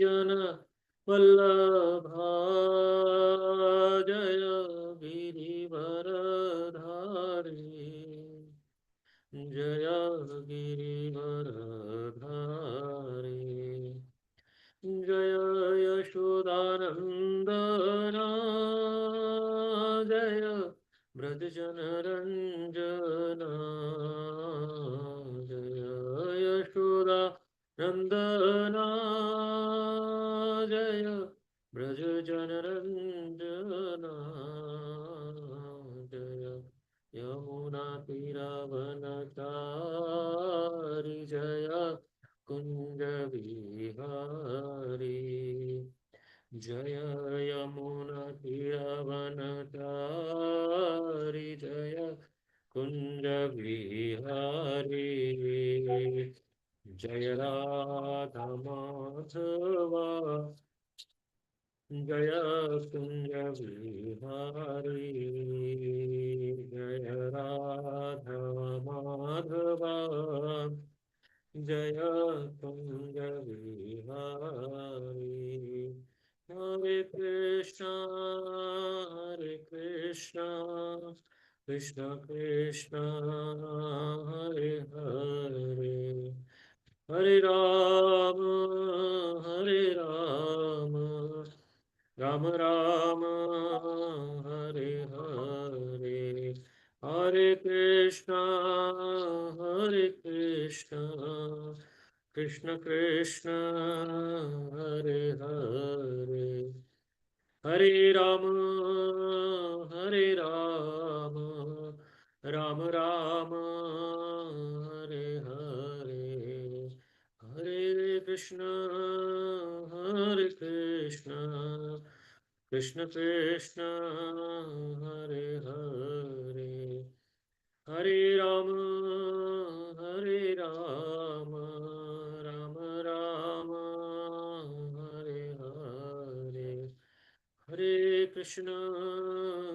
जन वल्लभा जय गिरिवरधारी जय गिरिवरधारी जय यशोदानन्दना जय व्रजजनरञ्जना जय यशोदा नन्दना जय व्रजजनरञ्जना जय यमुनातीरावनचारि जय कुञ्जविहारी जय यमुनातीरावनचारि जय कुञ्जविहारी जय राधामाधवा जय कुञ्जविहारी जय राधामाधवा जय कुञ्जविहारी हरे कृष्णा कृष्ण कृष्ण हरे हरे हरे राम राम राम हरे हरे हरे कृष्णा कृष्ण कृष्ण हरे हरे हरे राम राम राम हरे हरे हरे कृष्ण कृष्ण कृष्ण हरे हरे हरे राम राम राम हरे हरे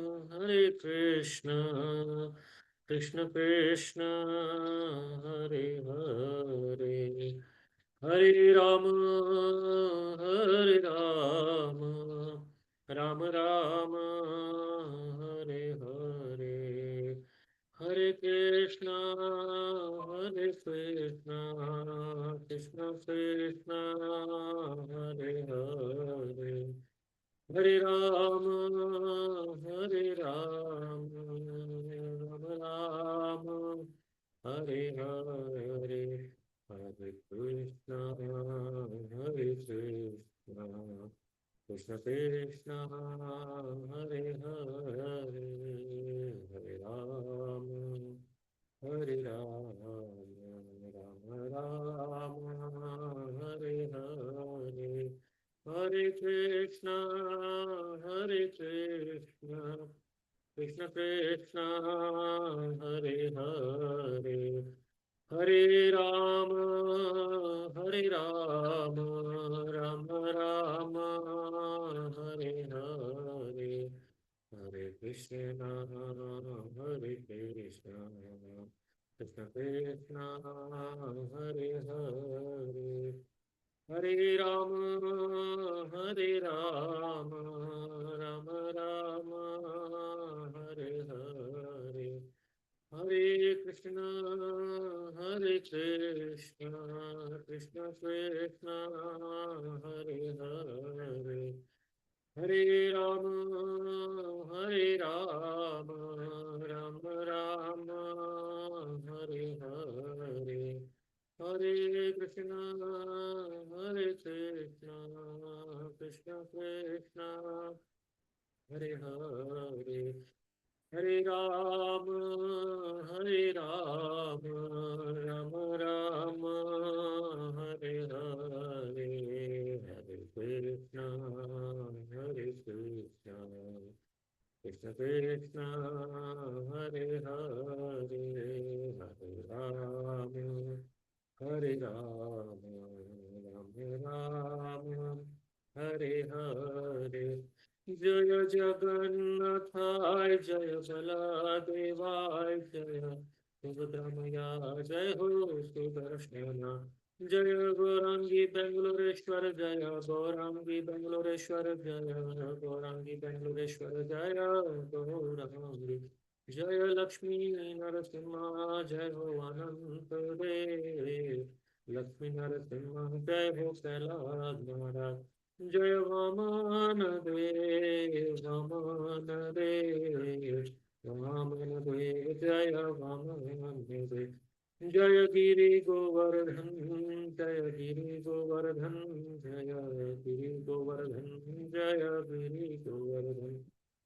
हरे कृष्ण कृष्ण कृष्ण हरे हरे हरे राम राम राम हरे हरे हरे कृष्ण कृष्ण कृष्ण हरे हरे हरे राम राम राम हरे हरे हरे कृष्ण कृष्ण कृष्ण हरे हरे हरे राम राम राम हरे हरे हरे कृष्ण कृष्ण कृष्ण हरे हरे हरे राम राम राम हरे हरे हरे कृष्ण कृष्ण कृष्ण हरे हरे हरे राम राम राम हरे हरे हरे कृष्ण कृष्ण कृष्ण हरे हरे हरे राम राम राम हरे हरे हरे कृष्ण कृष्ण कृष्ण हरे हरे हरे राम राम राम हरे हरे हरे कृष्ण कृष्ण कृष्ण हरे हरे हरे राम राम राम हरे हरे जय जगन्नाथाय जय बलदेवाय जय सुभद्रमया जय हो सुदर्शना जय गौरांगी बेंगलोरेश्वर जय गौरांगी बेंगलोरेश्वर जय गौरांगी बेंगलोरेश्वर जय गौरांगी जय लक्ष्मी नरसिम्हा जय हो अनंत देव लक्ष्मी नरसिम्हा जय हो कैलाश महाराज जय वामन देव वामन देव वामन देव जय वामन देव जय गिरि गोवर्धन जय गिरि गोवर्धन जय गिरि गोवर्धन जय गिरि गोवर्धन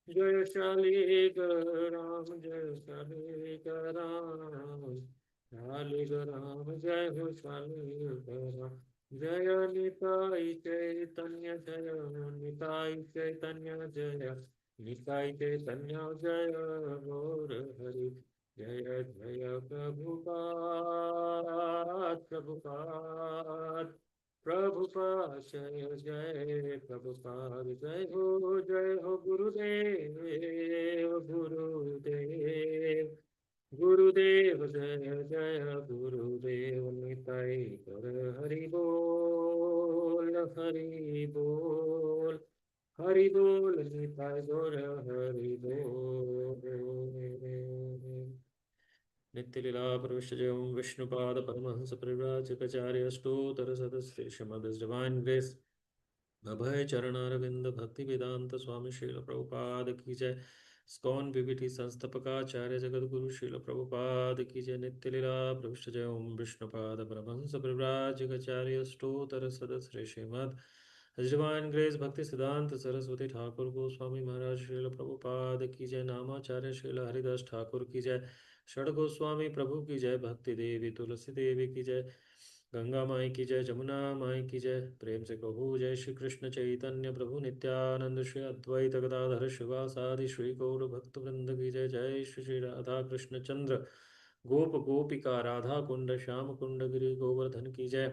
जय शालिग्राम जय शालिग्राम शालिग्राम जय हो शालिग्राम जय निताई चैतन्य जय निताई चैतन्य जय निताई चैतन्य जय गौर हरि जय जय प्रभुपाद प्रभुपाद प्रभुपाद जय जय प्रभुपाद जय हो गुरुदेव गुरुदेव गुरुदेव जय जय गुरुदेव निताई कर हरि बोल हरि बोल हरि बोल निताई गौर हरि बोल नित्य लीला प्रविष्टजयं विष्णुपाद परमहंस परिव्राजकाचार्य अष्टोत्तर सदस्य श्रीमद् डिवाइन ग्रेस अभय चरणारविंद भक्ति वेदांत स्वामी श्रील प्रभुपाद की जय स्कॉन बीबीटी संस्थापकाचार्य जगत गुरु श्रील प्रभुपाद की जय नित्य लीला प्रविष्टजयं विष्णुपाद परमहंस परिव्राजकाचार्य अष्टोत्तर सदस्य श्रीमद् डिवाइन ग्रेस भक्ति सिद्धांत सरस्वती ठाकुर गोस्वामी महाराज श्रील प्रभुपाद की जय नामाचार्य श्रील हरिदास ठाकुर की जय षड गोस्वामी प्रभु की जय भक्ति देवी तुलसी देवी की जय गंगा माई की जय जमुना माई की जय प्रेम से कहो जय श्री कृष्ण चैतन्य प्रभु नित्यानंद श्री अद्वैत गदाधर शिवासादि श्री गौर भक्त वृंद की जय जय श्री श्री राधा कृष्ण चंद्र गोप गोपिका राधा कुंड श्याम कुंड गिरि गोवर्धन की जय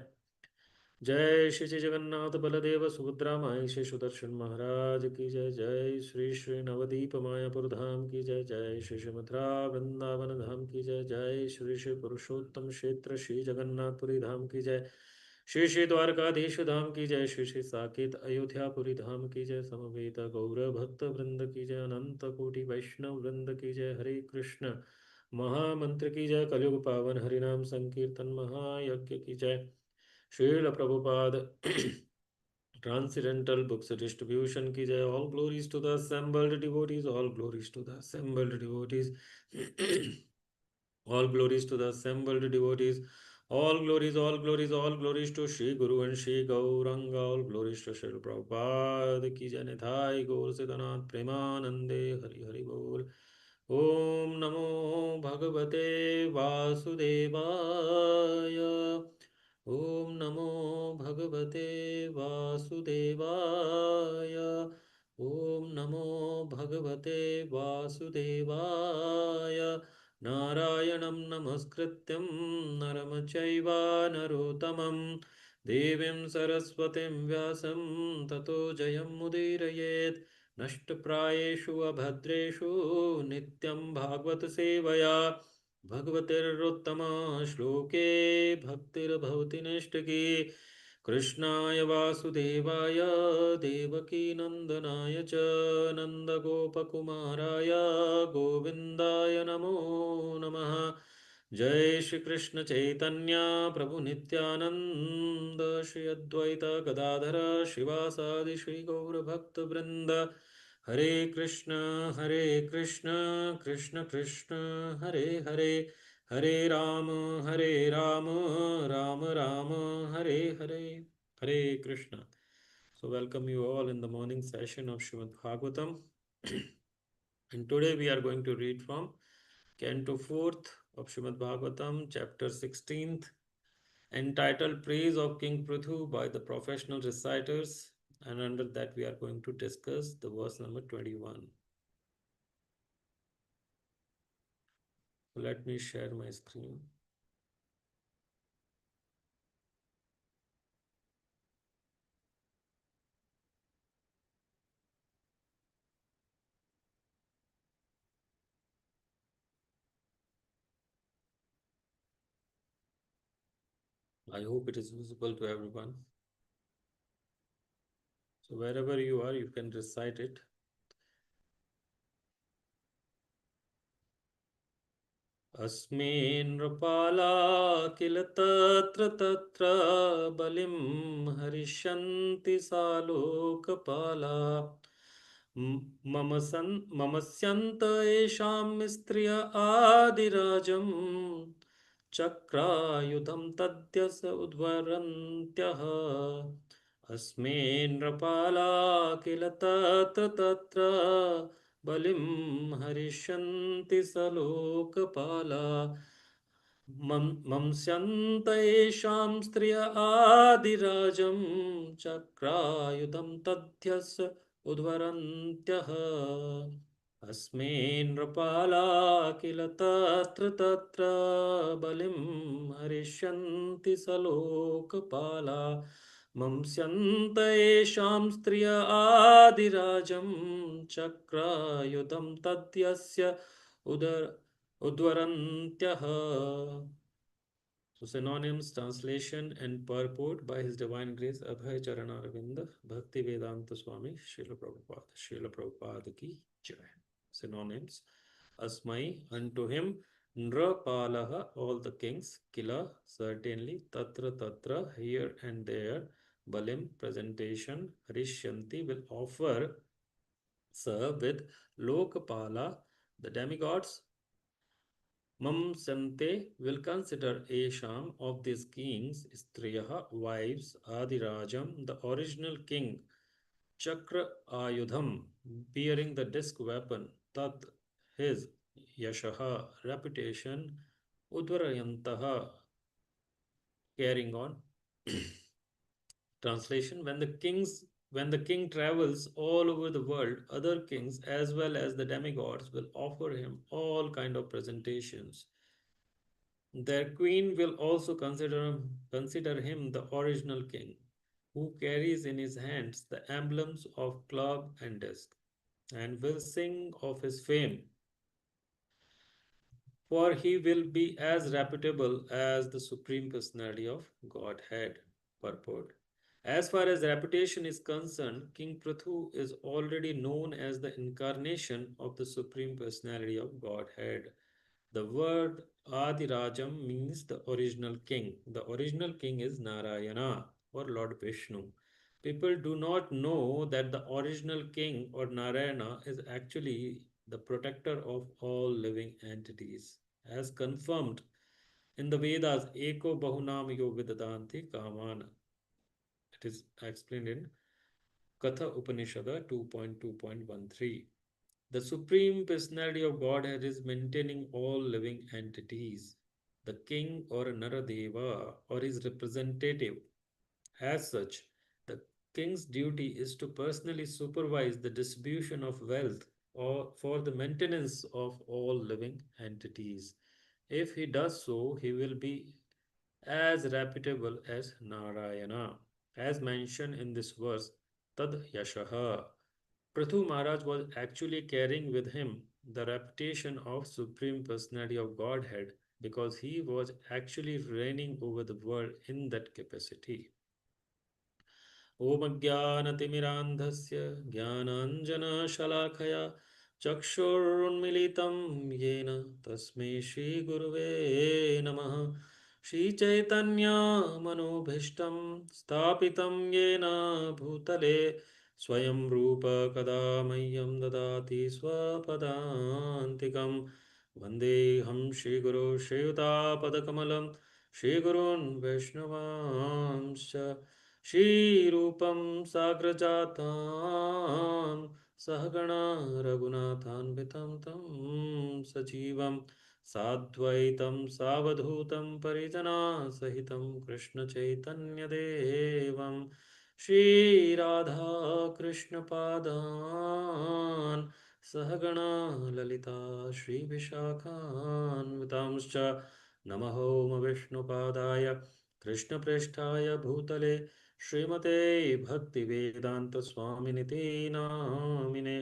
जय श्री श्री जगन्नाथ बलदेव सुभद्रा माई श्री सुदर्शन महाराज की जय जय श्री श्री नवदीप मायापुर धाम की जय जय श्री श्री मथुरा वृंदावन धाम की जय जय श्री श्री पुरुषोत्तम क्षेत्र श्री जगन्नाथपुरी धाम की जय श्री श्री द्वारकाधीश धाम की जय श्री श्री साकेत अयोध्यापुरी धाम की जय समवेत गौर भक्त वृंद की जय अनंत कोटि वैष्णव वृंद की जय हरे कृष्ण महामंत्र की जय कलयुग पावन हरिनाम संकीर्तन महायज्ञ की जय Srila Prabhupada transcendental books distribution की जय all glories to the assembled devotees all glories to the assembled devotees all glories to the assembled devotees all glories to Shri Guru and Shri Gauranga all glories to Shri Prabhupada की जय निधाय गौर सिद्धनाथ प्रेमानंदे हरि हरि बोल ओम नमो भगवते वासुदेवाय ओम नमो भगवते वासुदेवाय ओम नमो भगवते वासुदेवाय नारायणं नमस्कृत्यं नरं चैव नरोत्तमं देवीं सरस्वतीं व्यासं ततो जयमुदीरयेत् नष्टप्रायेषु अभद्रेषु नित्यं भागवत सेवया भगवतिरुत्तमा श्लोके भक्तिर्भवति नैष्टिकी कृष्णाय वासुदेवाय देवकीनन्दनाय च नन्दगोपकुमाराय गोविन्दाय नमो नमः जय श्री कृष्ण चैतन्य प्रभु नित्यानंद श्री अद्वैत गदाधर शिवासादि श्री गौर भक्त वृंद हरे Krishna Krishna Krishna Hare Hare Hare Ram Ram Ram Hare Hare Hare Krishna. So welcome you all in the morning session of Srimad Bhagavatam. And today we are going to read from Canto 4th of Srimad Bhagavatam, chapter 16th, entitled Praise of King Prithu by the professional reciters. And under that we are going to discuss the verse number 21. Let me share my screen. I hope it is visible to everyone. So wherever you are, you can recite it. अस्मिन् नृपाला किल तत्र तत्र बलिं हरिष्यन्ति सालोकपाला मम स्यन्त येषां स्त्रिय आदिराजम् चक्रायुधं तद्यस उद्वरन्त्यः अस्मिन् नृपाला किल तत्र तत्र बलिं हरिष्यन्ति स लोकपाला मंस्यन्त येषां स्त्रिय आदिराजं चक्रायुधं तद्यस उद्वरन्त्यः अस्मिन् नृपाला किल तत्र तत्र बलिं हरिष्यन्ति स लोकपाला मंस्यन्त येषां स्त्रिय आदिराजं चक्रायुधं तद्यस्य उद्वरन्त्यः. So synonyms, translation and purport by His Divine Grace Abhay Charanaravinda Bhakti Vedanta Swami Srila Prabhupada ki Jai. Synonyms: Asmai, unto him; Nrapalaha, all the kings; Kila, certainly; Tatra Tatra, here and there; Balim, presentation; Harishyanti, will offer; serve with; Lokapala, the demigods; Mamsante, will consider; Esham, of these kings; Striyaha, wives; Adirajam, the original king; Chakra Ayudham, bearing the disc weapon; Tat, his; Yashaha, reputation; Udvarayantaha, carrying on. Translation: when the king travels all over the world, other kings as well as the demigods will offer him all kind of presentations. Their queen will also consider him the original king, who carries in his hands the emblems of club and disc, and will sing of his fame, for he will be as reputable as the Supreme Personality of Godhead. Purport: as far as reputation is concerned, King Prithu is already known as the incarnation of the Supreme Personality of Godhead. The word Adirajam means the original king. The original king is Narayana or Lord Vishnu. People do not know that the original king or Narayana is actually the protector of all living entities. As confirmed in the Vedas, Eko Bahunam Yovidadanti Kamana. It is explained in Katha Upanishada 2.2.13. The Supreme Personality of Godhead is maintaining all living entities. The king or Naradeva or his representative. As such, the king's duty is to personally supervise the distribution of wealth or for the maintenance of all living entities. If he does so, he will be as reputable as Narayana. As mentioned in this verse, Tad Yashaha. Prithu Maharaj was actually carrying with him the reputation of Supreme Personality of Godhead because he was actually reigning over the world in that capacity. ॐ अज्ञानतिमिरान्धस्य ज्ञानाञ्जनशलाखया चक्षुरुन्मिलितं येन तस्मै श्रीगुरुवे नमः श्रीचैतन्यमनोभीष्टं स्थापितं येन भूतले स्वयं रूप कदा मह्यं ददाति स्वपदान्तिकं वन्देऽहं श्रीगुरो श्रीयुतापदकमलं श्रीगुरून् वैष्णवांश्च श्रीरूपं साग्रजातां सहगणा रघुनाथान्वितं तं सजीवं साद्वैतं सावधूतं परिजनासहितं कृष्णचैतन्यदेवं श्रीराधाकृष्णपादान् सहगणा ललिता श्रीविशाखान्वितांश्च नमः ॐ विष्णुपादाय कृष्णप्रेष्ठाय भूतले श्रीमते भक्तिवेदान्तस्वामिनिति नामिने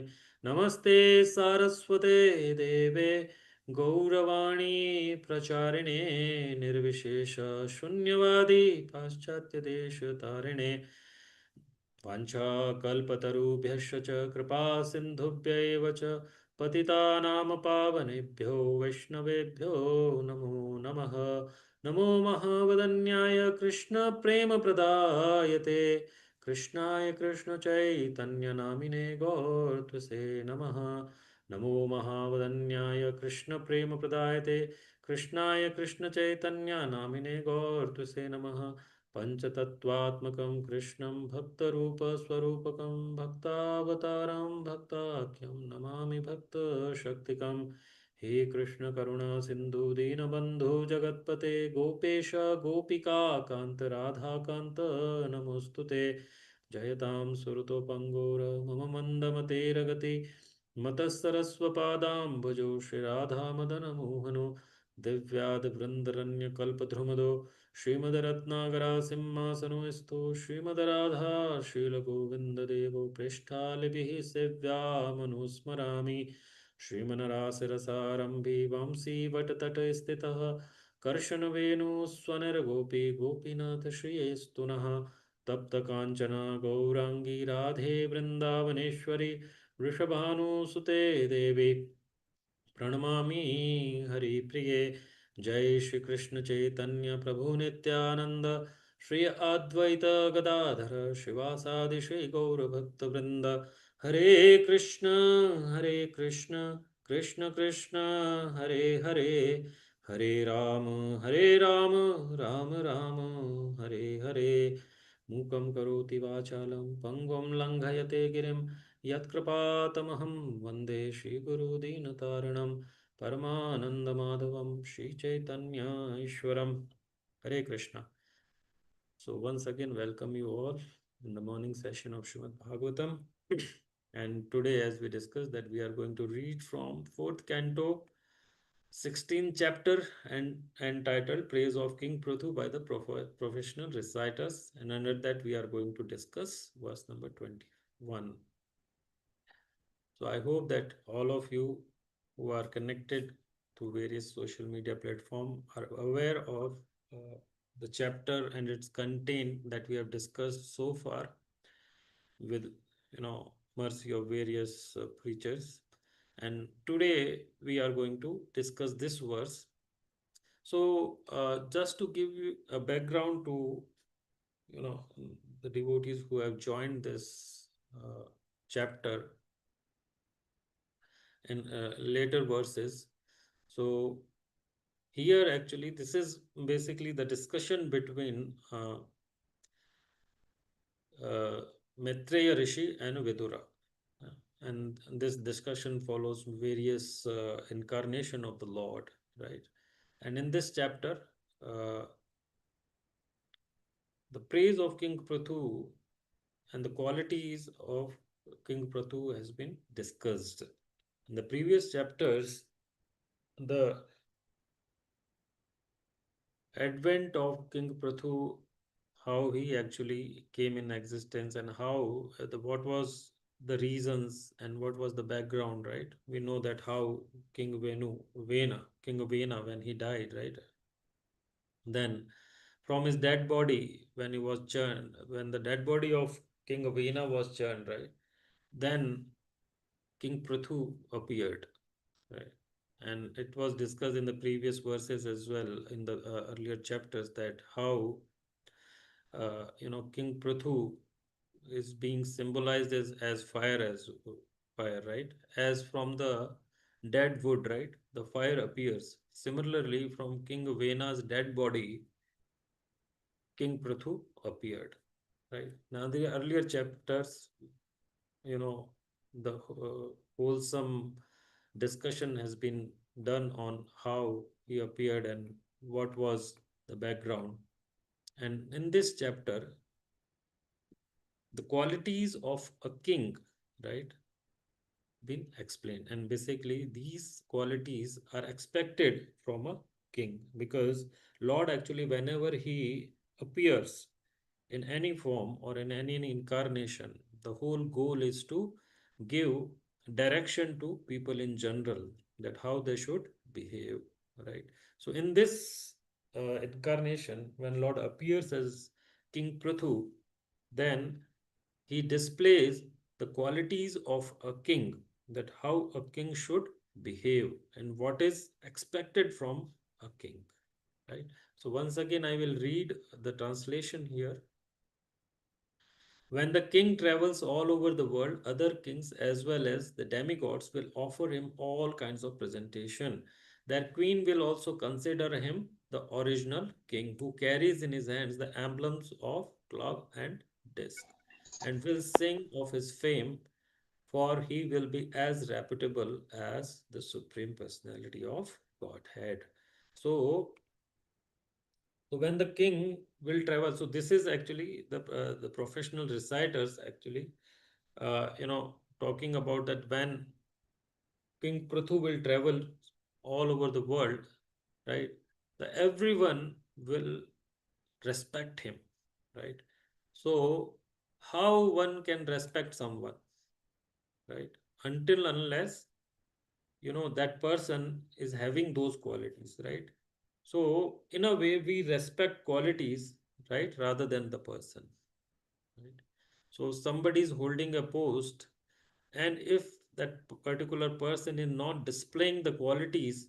नमस्ते सारस्वते देवे गौरवाणी प्रचारिणे निर्विशेष शून्यवादी पाश्चात्यदेशतारिणे वाञ्छाकल्पतरुभ्यश्च च कृपा सिन्धुभ्यैव च पतितानां पावनेभ्यो वैष्णवेभ्यो नमो नमः। नमो महावदन्याय कृष्णप्रेमप्रदायते कृष्णाय कृष्णचैतन्यनामिने गौरत्वसे नमः। नमो महावदन्याय कृष्णप्रेमप्रदायते कृष्णाय कृष्णचैतन्यनामिने गौरत्वसे नमः। पञ्चतत्त्वात्मकं कृष्णं भक्तरूपस्वरूपकं भक्तावतारं भक्ताख्यं नमामि भक्तशक्तिकं। हे कृष्ण करुणा सिन्धु दीनबन्धु जगत्पते गोपेश गोपिका कान्त राधाकान्त नमोऽस्तु ते। जयतां सुरतोपङ्गोर मम मन्दमतेरगति मतःसरस्वपादाम्बुजौ श्रीराधामदनमोहनो दिव्यादिवृन्दरण्यकल्पद्रुमदो श्रीमद्रत्नागरासिंहासनो स्तो श्रीमद्राधा शीलगोविन्ददेवो पृष्ठालिभिः सेव्यामनुस्मरामि। श्रीमनरासिरसारम्भी वांसी वटतटे स्थितः कर्षणवेणुस्वनरगोपी गोपीनाथ श्रियेस्तु नः। तप्तकाञ्चना गौराङ्गी राधे वृन्दावनेश्वरी वृषभानुसुते देवी प्रणमामि हरिप्रिये। जय श्री कृष्ण चैतन्य प्रभु नित्यानंद श्री अद्वैत गदाधर शिवासादि श्री गौर भक्त वृंद। हरे कृष्ण कृष्ण कृष्ण हरे हरे हरे हरे राम राम राम हरे हरे। मूकं करोति वाचालं पंगुं लंघयते गिरिं यत्कृपातमहं वन्दे श्रीगुरुदीनतारिणं परमानन्दमाधवं श्रीचैतन्य ईश्वरं। हरे Krishna. So once again welcome you all in the morning session of Srimad Bhagavatam. And today as we discussed that we are going to read from 4th canto 16th chapter and entitled Praise of King Prithu by the professional reciters, and under that we are going to discuss verse number 21. So I hope that all of you who are connected to various social media platform are aware of the chapter and its content that we have discussed so far with mercy of various preachers. And today we are going to discuss this verse. So just to give you a background to you know the devotees who have joined this chapter in later verses. So here actually this is basically the discussion between Maitreya Rishi and Vidura. And this discussion follows various incarnation of the Lord, right? And in this chapter, the praise of King Prithu and the qualities of King Prithu has been discussed. In the previous chapters, the advent of King Prithu, how he actually came in existence, and how what was the reasons and what was the background, right? We know that how King Vena, when he died, right? Then from his dead body, when he was churned, when the dead body of King Vena was churned, right? Then King Prithu appeared, right? And it was discussed in the previous verses as well in the earlier chapters that how King Prithu is being symbolized as fire, as fire, right? As from the dead wood, right? The fire appears. Similarly, from King Vena's dead body, King Prithu appeared, right? Now, the earlier chapters, you know, the wholesome discussion has been done on how he appeared and what was the background. And in this chapter, the qualities of a king, right, been explained. And basically, these qualities are expected from a king because Lord actually, whenever he appears in any form or in any incarnation, the whole goal is to give direction to people in general. that how they should behave, right? So in this incarnation, when Lord appears as King Prithu, then he displays the qualities of a king, that how a king should behave and what is expected from a king, right? So once again, I will read the translation here. When the king travels all over the world, other kings as well as the demigods will offer him all kinds of presentation. Their queen will also consider him the original king who carries in his hands the emblems of club and disc, and will sing of his fame, for he will be as reputable as the Supreme Personality of Godhead. So, so when the king will travel, so this is actually the professional reciters actually, talking about that when King Prithu will travel all over the world, right? Everyone will respect him, right? So how one can respect someone, right? Until unless that person is having those qualities, right? So in a way we respect qualities, right, rather than the person, right? So somebody is holding a post, and if that particular person is not displaying the qualities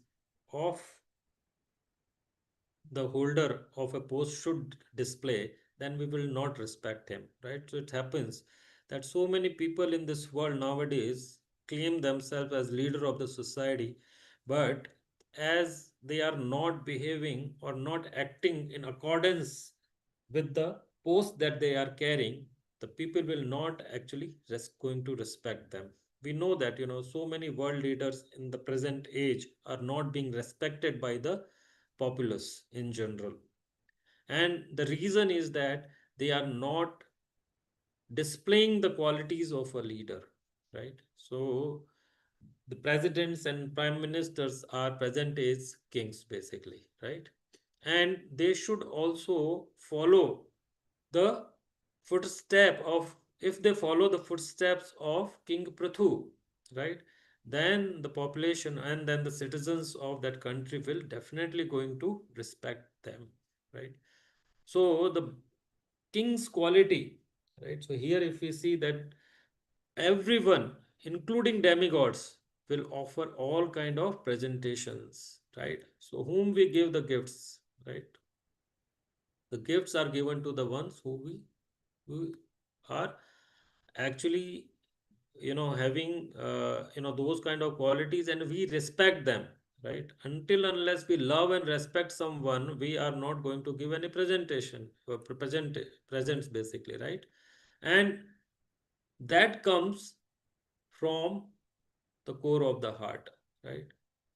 of the holder of a post should display, then we will not respect him, right? So it happens that so many people in this world nowadays claim themselves as leader of the society, but as they are not behaving or not acting in accordance with the post that they are carrying, the people will not actually going to respect them. We know that so many world leaders in the present age are not being respected by the populace in general, and the reason is that they are not displaying the qualities of a leader, right? So the presidents and prime ministers are present as kings basically, right? And they should also follow the footstep of, if they follow the footsteps of King Prithu, right, then the population and then the citizens of that country will definitely going to respect them, right? So the king's quality, right? So here if we see that everyone, including demigods, will offer all kind of presentations, right? So whom we give the gifts, right? The gifts are given to the ones who are actually having those kind of qualities, and we respect them, right? Until unless we love and respect someone, we are not going to give any presentation or presents basically, right? And that comes from the core of the heart, right?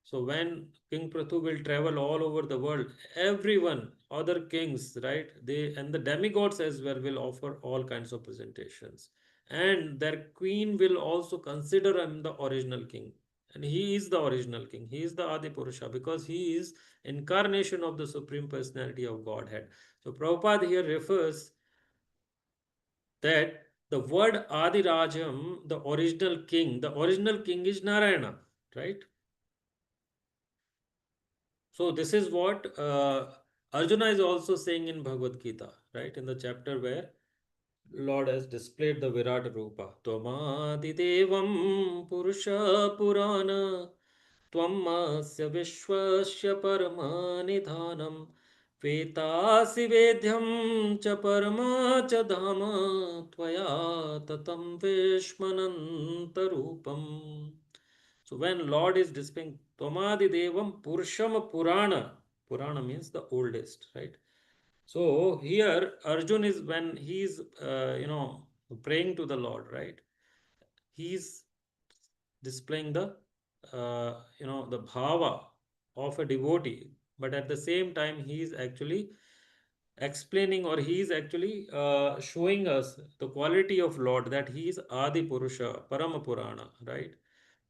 So when King Prithu will travel all over the world, everyone, other kings, right, they and the demigods as well will offer all kinds of presentations. And their queen will also consider him the original king. And he is the original king. He is the Adi Purusha because he is incarnation of the Supreme Personality of Godhead. So Prabhupada here refers that the word Adi Rajam, the original king is Narayana, right? So this is what Arjuna is also saying in Bhagavad Gita, right? In the chapter where Lord has displayed the Virat Rupa. Tvamadi Devam Purusha Purana Tvamasya Vishwasya Paramanidhanam Vetasi Vedhyam Cha Parama Cha Dhama Tvaya Tatam Vishmananta Rupam. So when Lord is displaying Tomadi Devam Purusham Purana, Purana means the oldest, right? So here Arjun is when he's praying to the Lord, right? He's displaying the bhava of a devotee, but at the same time he is actually explaining, or he is actually showing us the quality of Lord, that he is Adi Purusha, Parama Purana, right?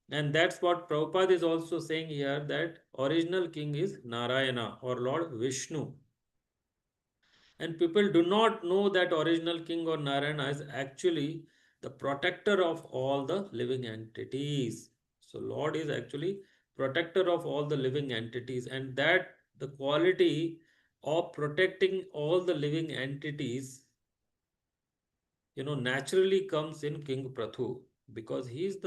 And that's what Prabhupada is also saying here, that original king is Narayana or Lord Vishnu. And people do not know that original king or Narayana is actually the protector of all the living entities. So Lord is actually protector of all the living entities, and that the quality of protecting all the living entities, naturally comes in King Prathu, because he's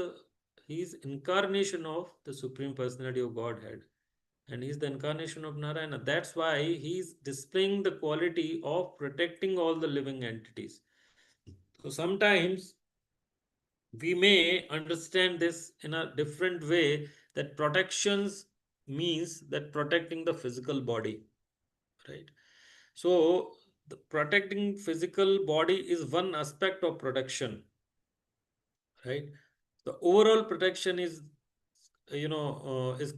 incarnation of the Supreme Personality of Godhead, and he's the incarnation of Narayana. That's why he's displaying the quality of protecting all the living entities. So sometimes we may understand this in a different way, that protections means that protecting the physical body, right? So the protecting physical body is one aspect of protection, right? The overall protection is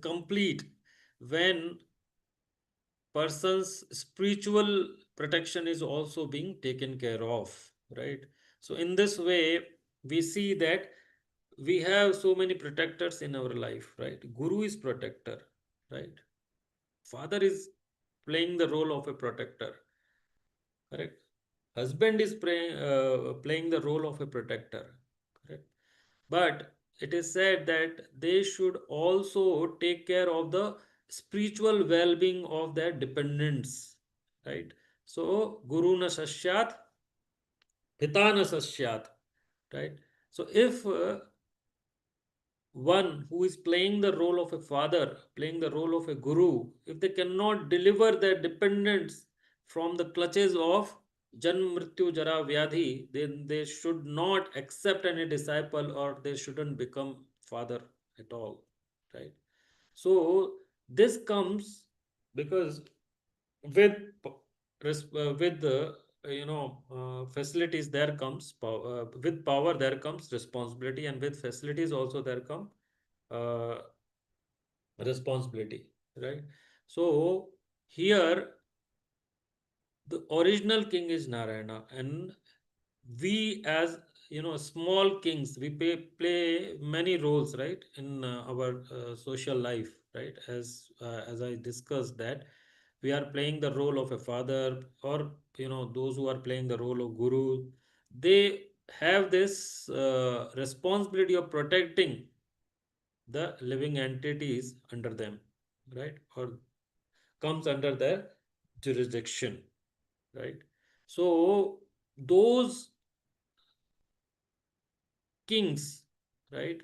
complete when person's spiritual protection is also being taken care of, right? So in this way we see that we have so many protectors in our life, right? Guru is protector, right? Father is playing the role of a protector, correct? Husband is playing the role of a protector, correct? But it is said that they should also take care of the spiritual well-being of their dependents, right? So guru na sasyat, pita na sasyat, right? So if one who is playing the role of a father, playing the role of a guru, if they cannot deliver their dependents from the clutches of Janm Mrityu Jara Vyadhi, then they should not accept any disciple, or they shouldn't become father at all, right? So this comes because with with the facilities there comes power, with power there comes responsibility, and with facilities also there come uh, responsibility, right? So here the original king is Narayana, and we as small kings, we play many roles, right, in our social life, right? As I discussed that we are playing the role of a father, or those who are playing the role of guru, they have this responsibility of protecting the living entities under them, right, or comes under their jurisdiction, right? So those kings, right,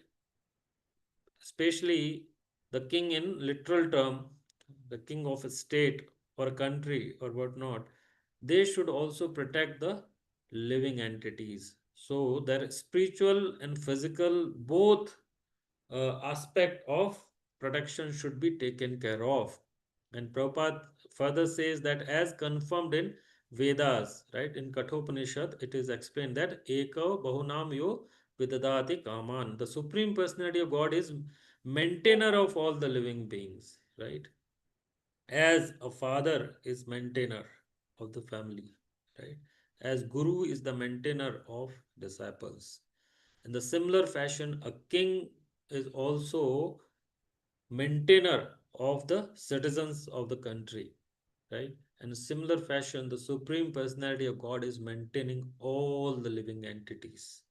especially the king in literal term, the king of a state or a country or whatnot, they should also protect the living entities. So their spiritual and physical both aspect of protection should be taken care of. And Prabhupada further says that, as confirmed in Vedas, right, in Kathopanishad, it is explained that Eka Bahunam Yo Vidadati Kaman. The Supreme Personality of God is maintainer of all the living beings, right? As a father is maintainer of the family, right? As Guru is the maintainer of disciples. In the similar fashion, a king is also maintainer of the citizens of the country, right? In a similar fashion, the Supreme Personality of God is maintaining all the living entities.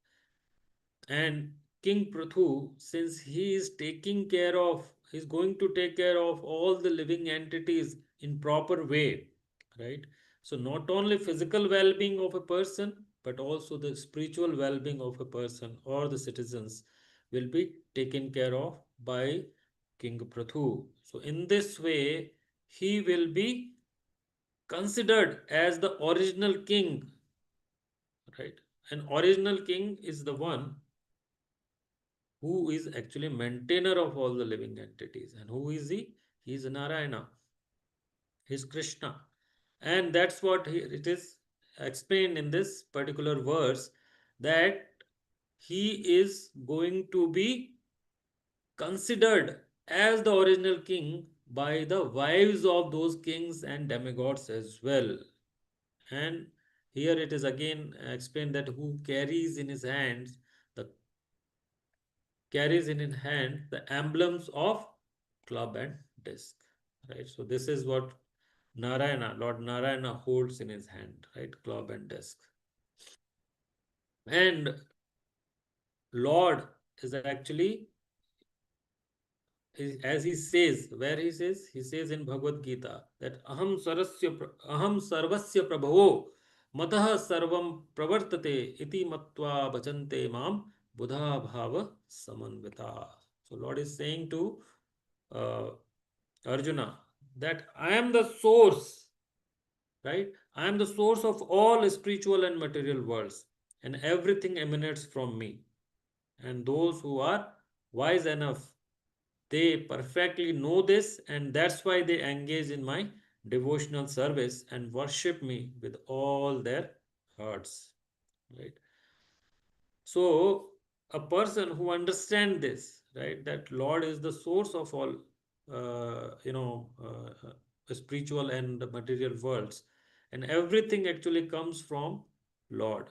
And King Prathu, since he is taking care of, he's going to take care of all the living entities in proper way, right? So not only physical well-being of a person, but also the spiritual well-being of a person or the citizens will be taken care of by King Prathu. So in this way, he will be considered as the original king, right? An original king is the one who is actually maintainer of all the living entities. And who is he? He is Narayana. He is Krishna. And that's what it is explained in this particular verse, that he is going to be considered as the original king by the wives of those kings and demigods as well. And here it is again explained that who carries in his hands the carries in his hand the emblems of club and disc, right? So this is what Lord Narayana holds in his hand, right? Club and disc. And Lord is actually as he says, where he says in Bhagavad Gita that aham sarvasya prabhavo matah sarvam pravartate iti matva bhajante mam buddha bhava samanvita. So Lord is saying to uh, Arjuna that I am the source, right? I am the source of all spiritual and material worlds, and everything emanates from me. And those who are wise enough, they perfectly know this, and that's why they engage in my devotional service and worship me with all their hearts, right? So a person who understands this, right, that Lord is the source of all, spiritual and material worlds, and everything actually comes from Lord,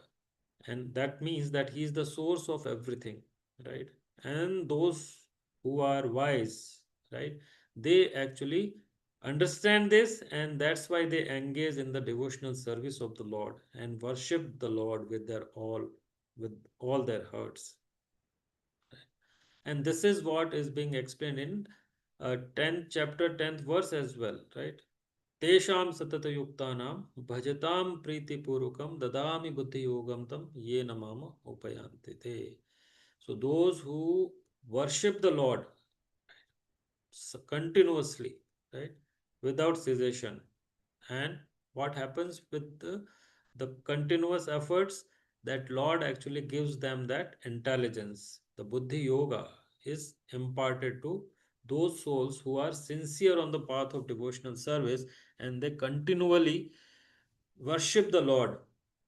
and that means that He is the source of everything, right? And those who are wise, right, they actually understand this, and that's why they engage in the devotional service of the Lord and worship the Lord with all their hearts. And this is what is being explained in 10th chapter 10th verse as well, right? Tesham satata yuktanam bhajatam priti purukam dadami buddhi yogam tam ye namama upayanti te. So those who worship the Lord continuously, right, without cessation, and what happens with the continuous efforts, that Lord actually gives them that intelligence. The buddhi yoga is imparted to those souls who are sincere on the path of devotional service, and they continually worship the Lord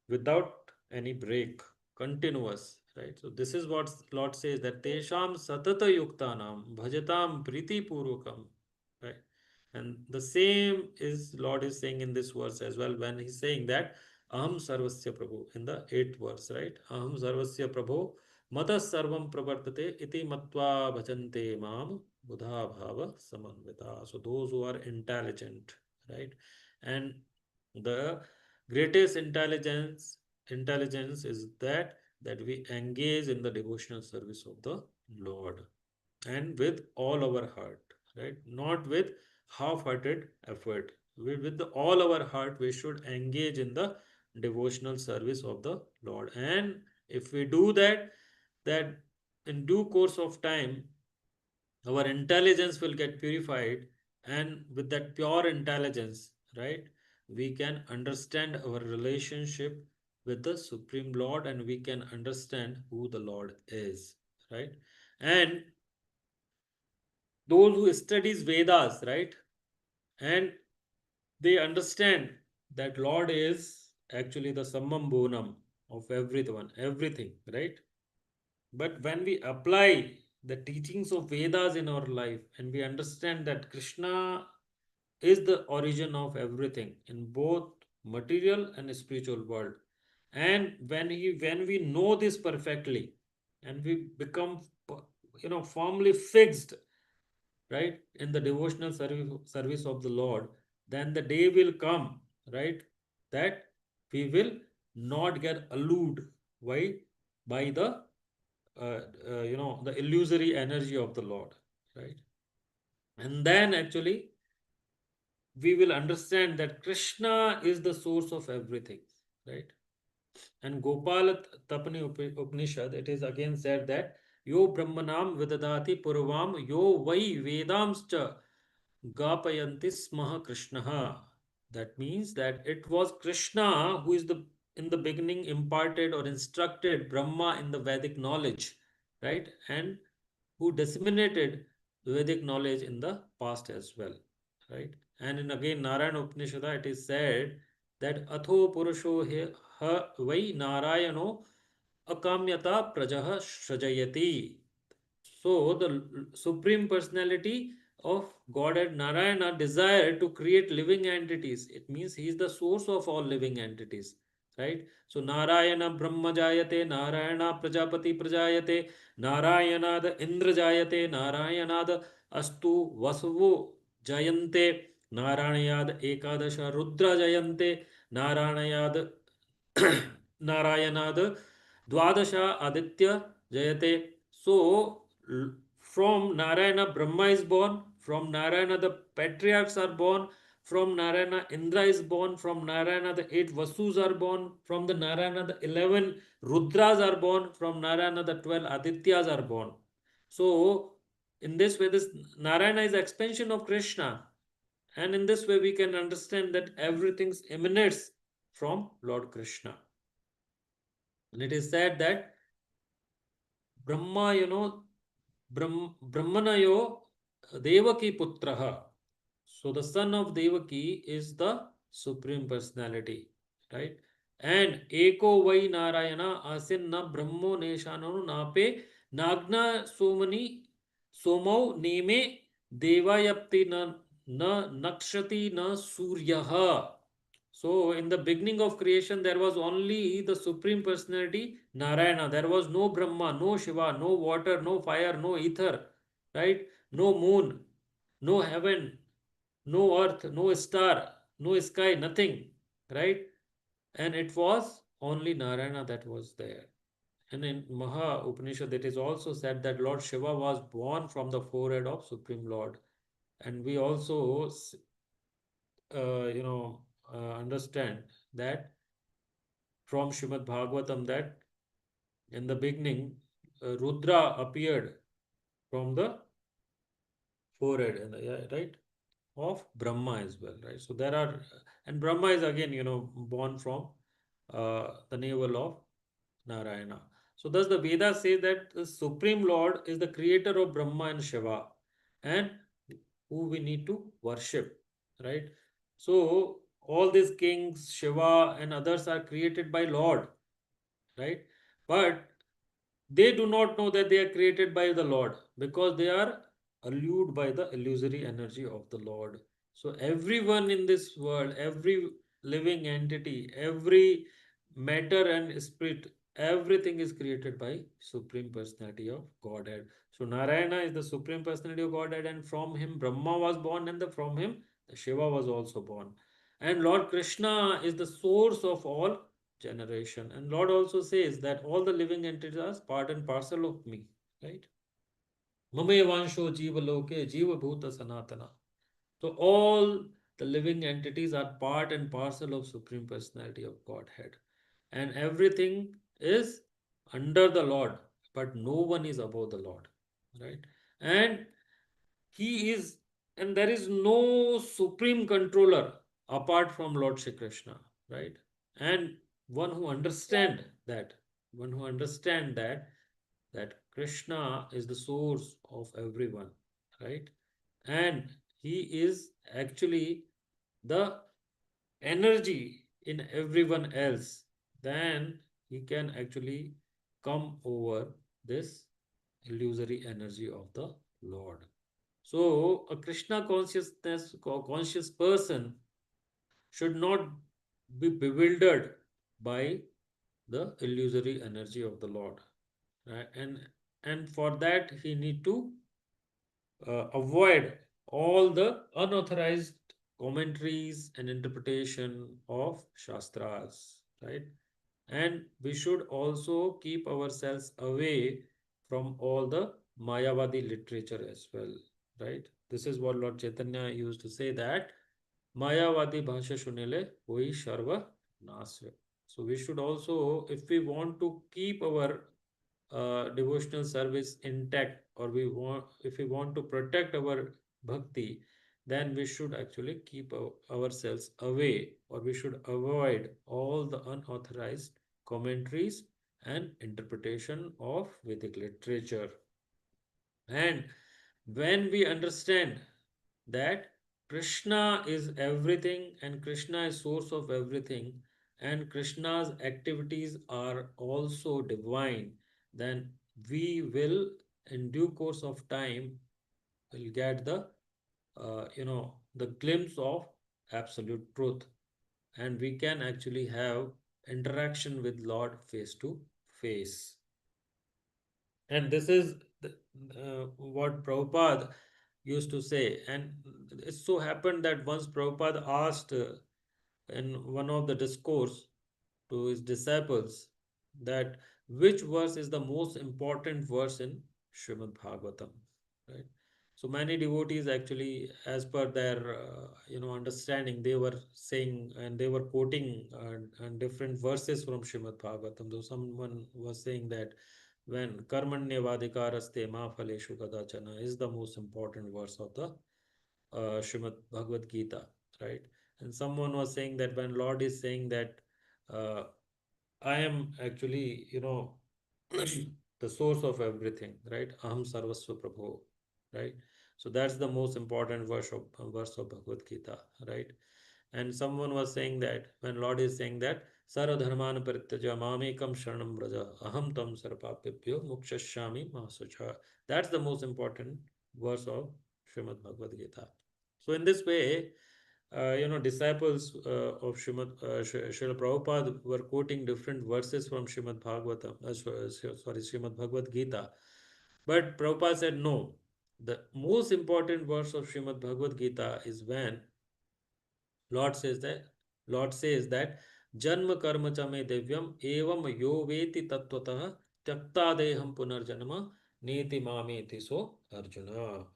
without any break, continuous, right? So this is what Lord says, that Tesham Satata Yuktanam Bhajatam Priti Purukam, right? And the same is Lord is saying in this verse as well, when He's saying that Aham Sarvasya Prabhu in the 8th verse, right? Aham Sarvasya Prabhu Mata Sarvam Pravartate Iti Matva Bhajante Mam Buddha Bhava Samanvita. So those who are intelligent, right? And the greatest intelligence is that we engage in the devotional service of the Lord, and with all our heart, right? Not with half-hearted effort. With all our heart, we should engage in the devotional service of the Lord. And if we do that, that in due course of time, our intelligence will get purified, and with that pure intelligence, right, we can understand our relationship with the Supreme Lord, and we can understand who the Lord is, right? And those who studies Vedas, right, and they understand that Lord is actually the summum bonum of everything, right? But when we apply the teachings of Vedas in our life, and we understand that Krishna is the origin of everything in both material and spiritual world, and when we know this perfectly, and we become firmly fixed, right, in the devotional service of the Lord, then the day will come, right, that we will not get allured by the the illusory energy of the Lord, right? And then actually we will understand that Krishna is the source of everything, right? And Gopal Tapani Upanishad, it is again said that Yo Brahmanam Vidadati Purvam Yo Vai Vedamscha Gapayanti Smaha Krishna. That means that it was Krishna who is the in the beginning imparted or instructed Brahma in the Vedic knowledge, right? And who disseminated Vedic knowledge in the past as well, right? And in again Narayana Upanishad, it is said that Atho Purusho ha vai Narayano Akamyata Prajah Shrajayati. So the Supreme Personality of Godhead Narayana desired to create living entities. It means He is the source of all living entities. Right? So Narayana Brahma Jayate, Narayana Prajapati Prajayate, Narayanad Indra Jayate, Narayanad Astu Vasuvu Jayante, Narayad Ekadasha Rudra Jayante, Narayad Narayanad Dwadasha Aditya Jayate. So from Narayana, Brahma is born. From Narayana, the patriarchs are born. From Narayana, Indra is born. From Narayana, the 8 Vasus are born. From the Narayana, the 11 Rudras are born. From Narayana, the 12 Adityas are born. So, in this way, this Narayana is expansion of Krishna. And in this way, we can understand that everything emanates from Lord Krishna. And it is said that Brahma, Brahmanayo Devaki Putraha. So the son of Devaki is the Supreme Personality, right? And Eko Vai Narayana Asinna Brahmo Neshano Nape Nagna Somani Somau Neme Devayapti na Nakshati na Suryaha. So, in the beginning of creation, there was only the Supreme Personality, Narayana. There was no Brahma, no Shiva, no water, no fire, no ether, right? No moon, no heaven, no earth, no star, no sky, nothing, right? And it was only Narayana that was there. And in Maha Upanishad, it is also said that Lord Shiva was born from the forehead of Supreme Lord. And we also, understand that from Srimad Bhagavatam that in the beginning Rudra appeared from the forehead and right of Brahma as well, right? So there are, and Brahma is again born from the navel of Narayana. So thus the Vedas say that the Supreme Lord is the creator of Brahma and Shiva, and who we need to worship, right? So all these kings, Shiva and others are created by Lord, right? But they do not know that they are created by the Lord because they are allured by the illusory energy of the Lord. So, everyone in this world, every living entity, every matter and spirit, everything is created by Supreme Personality of Godhead. So, Narayana is the Supreme Personality of Godhead, and from him Brahma was born, and from him the Shiva was also born. And Lord Krishna is the source of all generation. And Lord also says that all the living entities are part and parcel of me, right? Mame vansho jiva loke jiva bhuta sanatana. So all the living entities are part and parcel of Supreme Personality of Godhead. And everything is under the Lord, but no one is above the Lord, right? And he is, and there is no supreme controller apart from Lord Shri Krishna, right? And one who understand that, one who understand that Krishna is the source of everyone, right? And he is actually the energy in everyone else, then he can actually come over this illusory energy of the Lord. So, a Krishna conscious person should not be bewildered by the illusory energy of the Lord, right? And for that he need to avoid all the unauthorized commentaries and interpretation of shastras, right? And we should also keep ourselves away from all the Mayavadi literature as well, right? This is what Lord Chaitanya used to say that Mayavadi bhasha shunile hoi sharva nasya. So we should also, if we want to keep our devotional service intact, or we want, if we want to protect our bhakti, then we should actually keep ourselves away, or we should avoid all the unauthorized commentaries and interpretation of Vedic literature. And when we understand that Krishna is everything and Krishna is source of everything and Krishna's activities are also divine, then we will in due course of time will get the glimpse of absolute truth, and we can actually have interaction with Lord face to face. And this is what Prabhupada used to say. And it so happened that once Prabhupada asked in one of the discourse to his disciples that which verse is the most important verse in Srimad Bhagavatam. right? So many devotees actually, as per their understanding, they were saying and they were quoting and different verses from Srimad Bhagavatam. Though someone was saying that when karmanyavadikaraste ma phaleshu kadachana is the most important verse of the Srimad Bhagavad Gita, right? And someone was saying that when Lord is saying that uh, I am actually, the source of everything, right? Aham sarvasva prabho, right? So that's the most important verse of Bhagavad Gita, right? And someone was saying that when Lord is saying that Sarva dharman parityaja mamekam sharanam braja aham tam sarvapapibhyo mukshashyami mahasucha. That's the most important verse of Srimad Bhagavad Gita. So in this way, disciples of Srila Prabhupada were quoting different verses from Srimad Bhagavatam, Srimad Bhagavad Gita. But Prabhupada said no. The most important verse of Srimad Bhagavad Gita is when Lord says that Janma karma cha me devyam evam yo veti tattvataha tyaktadeham punarjanama neti mameti. So Arjuna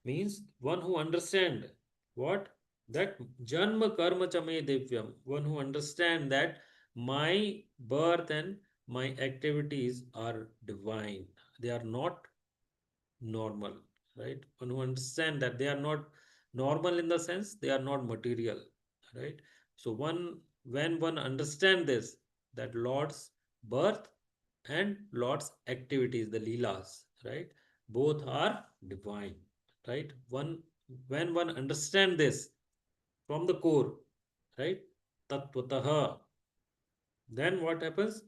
means one who understand what that janma karma cha me devyam, one who understand that my birth and my activities are divine, they are not normal, right? One who understand that they are not normal in the sense they are not material, right? So when one understand this, that Lord's birth and Lord's activities, the leelas, right, both are divine, right? When one understand this from the core, right, tattvataha, then what happens?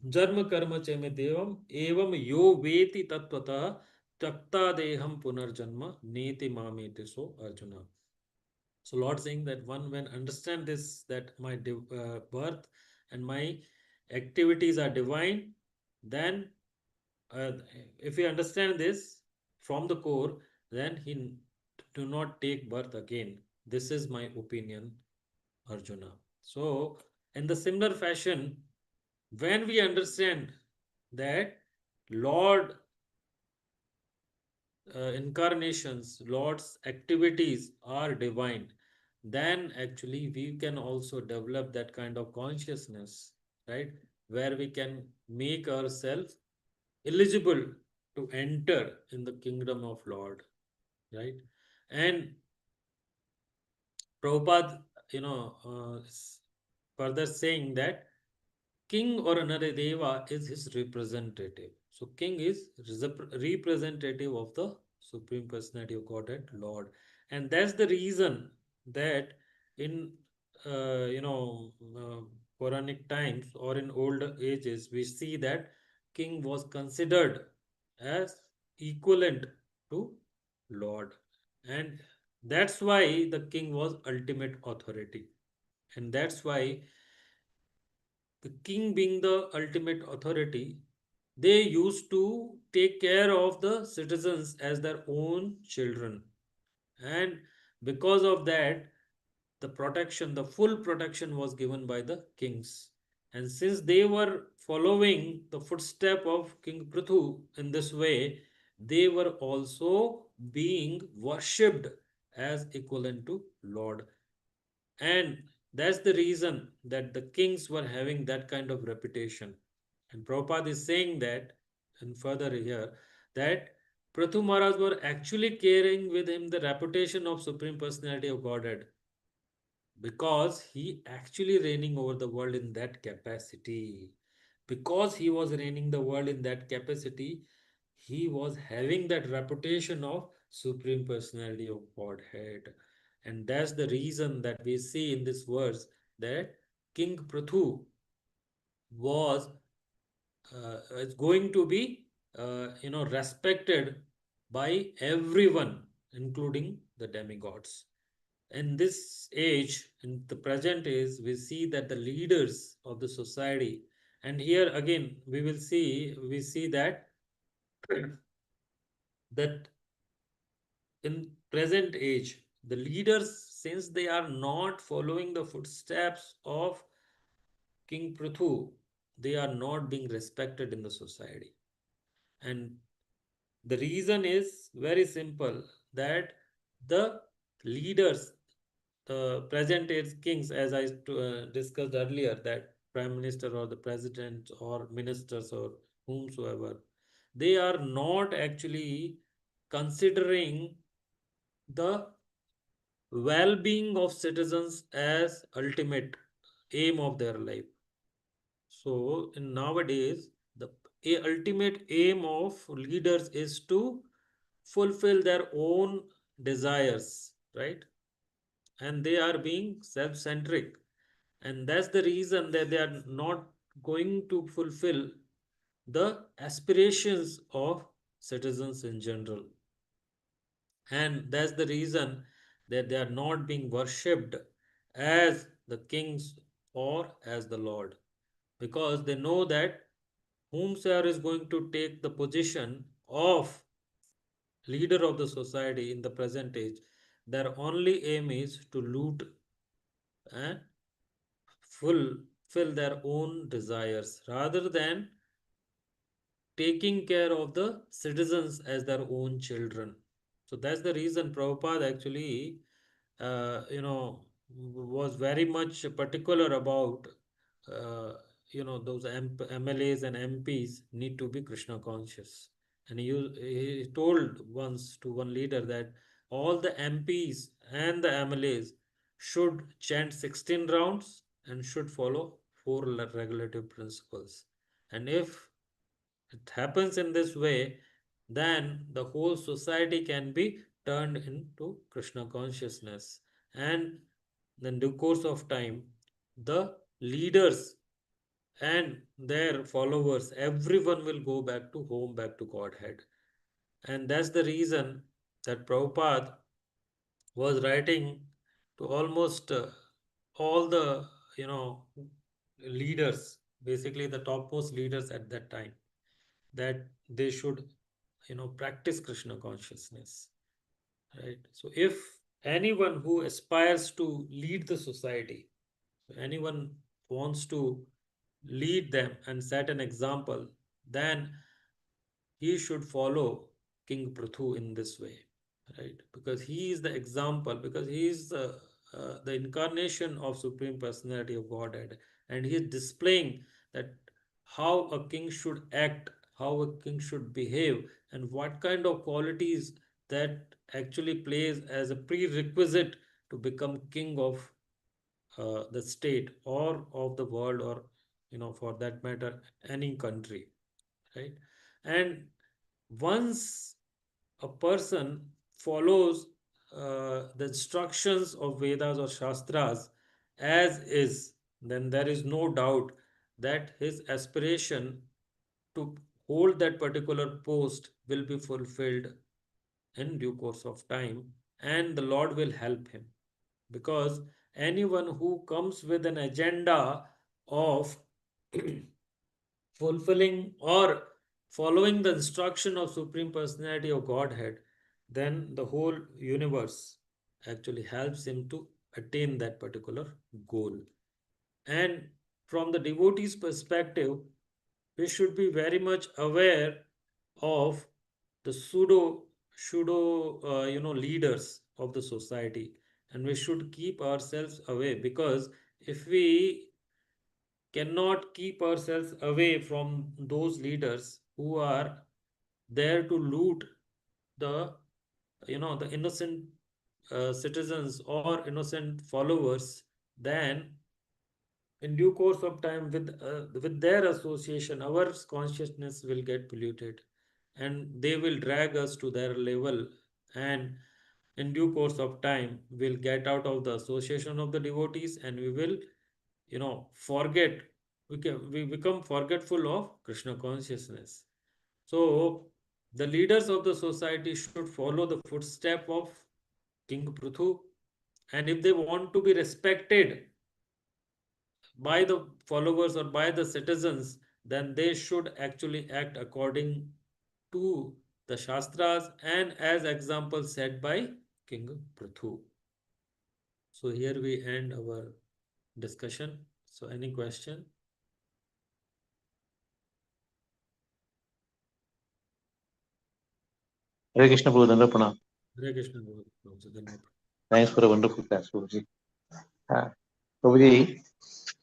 Jarma karma cheme devam evam yo veti tattvata takta deham punarjanma neti mameti. So Arjuna. So Lord saying that one when understand this, that my birth and my activities are divine, then uh, if he understand this from the core, then he do not take birth again. This is my opinion, Arjuna. So in the similar fashion, when we understand that Lord incarnations, Lord's activities are divine, then actually we can also develop that kind of consciousness, right? Where we can make ourselves eligible to enter in the kingdom of Lord, right? And Prabhupada, further saying that king or another deva is his representative. So king is representative of the Supreme Personality of Godhead, Lord. And that's the reason that in uh, you know uh, Quranic times or in older ages we see that king was considered as equivalent to Lord. And that's why the king was ultimate authority. And that's why the king being the ultimate authority, they used to take care of the citizens as their own children. And because of that, the protection, the full protection was given by the kings. And since they were following the footstep of King Prithu in this way, they were also being worshipped as equivalent to Lord. And that's the reason that the kings were having that kind of reputation. And Prabhupada is saying that, and further here, that Prathu Maharaj were actually carrying with him the reputation of Supreme Personality of Godhead because he actually reigning over the world in that capacity. Because he was reigning the world in that capacity, he was having that reputation of Supreme Personality of Godhead. And that's the reason that we see in this verse that King Prathu was is going to be respected by everyone, including the demigods. In this age, in the present age, we see that the leaders of the society, and here again we see that that in present age, the leaders, since they are not following the footsteps of King Prithu, they are not being respected in the society. And The reason is very simple, that the leaders, the present age kings, as I discussed earlier, that prime minister or the president or ministers or whomsoever, they are not actually considering the well-being of citizens as ultimate aim of their life. So in nowadays, the ultimate aim of leaders is to fulfill their own desires, right? And they are being self-centric, and that's the reason that they are not going to fulfill the aspirations of citizens in general. And that's the reason that they are not being worshipped as the kings or as the Lord, because they know that whomsoever is going to take the position of leader of the society in the present age, their only aim is to loot and fulfill their own desires rather than taking care of the citizens as their own children. So that's the reason Prabhupada actually, was very much particular about, uh, those MLAs and MPs need to be Krishna conscious. And he told once to one leader that all the MPs and the MLAs should chant 16 rounds and should follow four regulative principles. And if it happens in this way, then the whole society can be turned into Krishna consciousness. And in due course of time, the leaders and their followers, everyone will go back to home, back to Godhead. And that's the reason that Prabhupada was writing to almost all the, you know, leaders, basically the topmost leaders at that time, that they should practice Krishna consciousness, right? So if anyone who aspires to lead the society, anyone wants to lead them and set an example, then he should follow King Prithu in this way, right? Because he is the example, because he is the incarnation of Supreme Personality of Godhead, and he is displaying that how a king should act, how a king should behave, and what kind of qualities that actually plays as a prerequisite to become king of the state or of the world, or for that matter any country, right? And once a person follows the instructions of Vedas or Shastras as is, then there is no doubt that his aspiration to hold that particular post will be fulfilled in due course of time, and the Lord will help him. Because anyone who comes with an agenda of fulfilling or following the instruction of Supreme Personality of Godhead, then the whole universe actually helps him to attain that particular goal. And from the devotee's perspective, we should be very much aware of the pseudo leaders of the society, and we should keep ourselves away, because if we cannot keep ourselves away from those leaders who are there to loot the the innocent citizens or innocent followers, then in due course of time, with their association, our consciousness will get polluted, and they will drag us to their level, and in due course of time we'll get out of the association of the devotees, and we will forget, we become forgetful of Krishna consciousness. So the leaders of the society should follow the footstep of King Prithu, and if they want to be respected by the followers or by the citizens, then they should actually act according to the Shastras and as example set by King Prithu. So here we end our discussion. So any question? Hare Krishna, Prabhu. Dandaprana. Hare Krishna, Prabhuji, धन्यवाद. Thanks for a wonderful class, Prabhuji. Uh, Prabhuji,